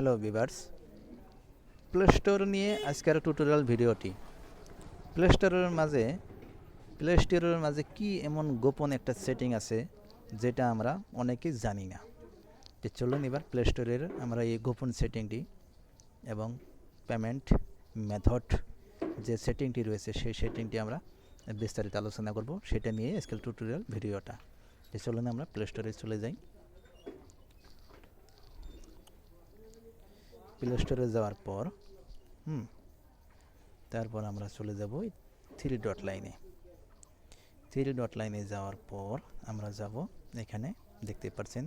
Hello viewers, play store নিয়ে আজকের tutorial ভিডিওটি। প্লে স্টোরের মাঝে কি এমন গোপন একটা সেটিং আছে যেটা আমরা অনেকেই জানি না। তো চলুন এবার প্লে স্টোরের আমরা এই গোপন সেটিংটি এবং পেমেন্ট মেথড যে সেটিংটি রয়েছে সেই সেটিংটি আমরা বিস্তারিত আলোচনা করব, সেটা নিয়ে আজকের টিউটোরিয়াল ভিডিওটা। তো চলুন আমরা প্লে স্টোরে চলে যাই। প্লে স্টোরে যাওয়ার পর তারপর আমরা চলে যাব থ্রি ডট লাইনে যাওয়ার পর আমরা যাব এখানে দেখতে পাচ্ছেন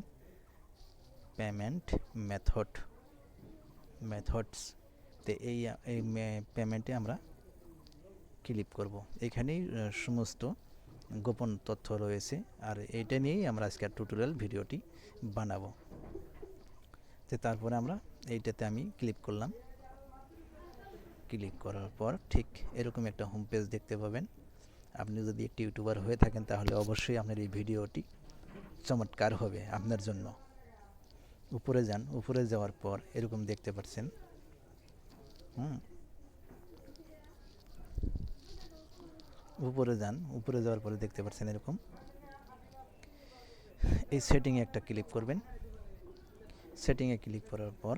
পেমেন্ট মেথডস। তো এই পেমেন্টে আমরা ক্লিক করব। এখানেই সমস্ত গোপন তথ্য রয়েছে, আর এইটা নিয়েই আমরা আজকের টিউটোরিয়াল ভিডিওটি বানাবো। তো তারপরে আমরা এইটাতে আমি ক্লিক করলাম। ক্লিক করার পর ঠিক এরকম একটা হোম পেজ দেখতে পাবেন। আপনি যদি একটি ইউটিউবার হয়ে থাকেন তাহলে অবশ্যই আপনার এই ভিডিওটি চমৎকার হবে আপনার জন্য। উপরে যান, উপরে যাওয়ার পর এরকম দেখতে পাচ্ছেন। উপরে যান, উপরে যাওয়ার পরে দেখতে পাচ্ছেন এরকম এই সেটিংয়ে একটা ক্লিক করবেন। সেটিংয়ে ক্লিক করার পর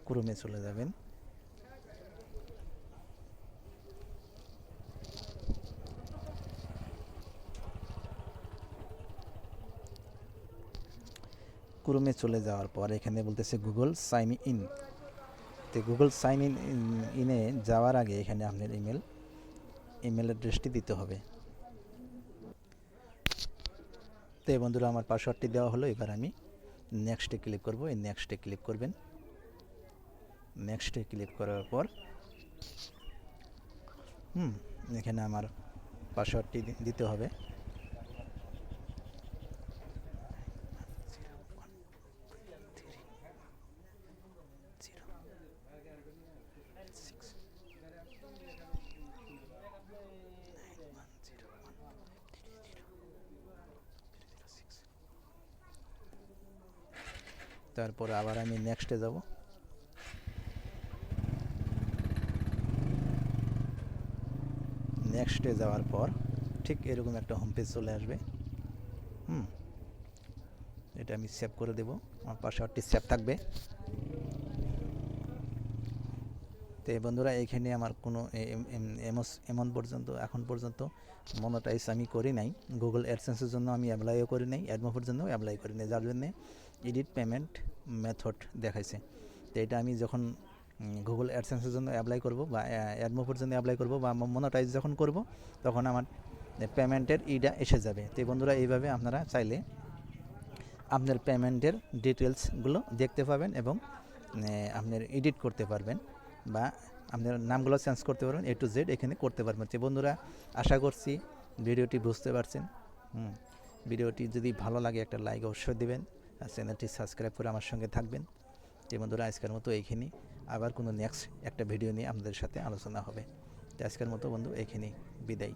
ক্রোমে চলে যাবেন। ক্রোমে চলে যাওয়ার পর এখানে বলতেছে গুগল সাইন ইন। তো গুগল সাইন ইনে যাওয়ার আগে এখানে আপনার ইমেল অ্যাড্রেসটি দিতে হবে। তো বন্ধুরা, আমার পাসওয়ার্ডটি দেওয়া হলো। এবার আমি নেক্সটে ক্লিক করব। এই নেক্সটে ক্লিক করবেন। নেক্সটে ক্লিক করার পর এখানে আমার পাসওয়ার্ডটি দিতে হবে। তারপর আবার আমি নেক্সটে যাব। নেক্সটে যাওয়ার পর ঠিক এরকম একটা হোম পেজ চলে আসবে। এটা আমি সেভ করে দেব। আমার পাসওয়ার্ডটি সেভ থাকবে। তো বন্ধুরা, এখানে আমার কোনো এখন পর্যন্ত মনোটাইজ আমি করি নাই। গুগল অ্যাডসেন্সের জন্য আমি অ্যাপ্লাইও করি নাই, অ্যাডমোভের জন্য অ্যাপ্লাই করি নাই, যার জন্যে এডিট পেমেন্ট মেথড দেখাইছে। তো এটা আমি যখন গুগল অ্যাডসেন্সের জন্য অ্যাপ্লাই করব বা অ্যাডমোভের জন্য অ্যাপ্লাই করব বা মনোটাইজ যখন করব, তখন আমার পেমেন্টের ইটা এসে যাবে। তো বন্ধুরা, এইভাবে আপনারা চাইলে আপনার পেমেন্টের ডিটেলসগুলো দেখতে পাবেন এবং আপনার এডিট করতে পারবেন বা আপনার নামগুলো চেঞ্জ করতে পারবেন, A to Z এখানে করতে পারবেন। তো বন্ধুরা, আশা করছি ভিডিওটি বুঝতে পারছেন। ভিডিওটি যদি ভালো লাগে একটা লাইক অবশ্যই দেবেন, আর চ্যানেলটি সাবস্ক্রাইব করে আমার সঙ্গে থাকবেন। তো বন্ধুরা, আজকের মতো এইখানেই। আবার কোনো নেক্সট একটা ভিডিও নিয়ে আপনাদের সাথে আলোচনা হবে। তো আজকের মতো বন্ধু এইখানেই বিদায়।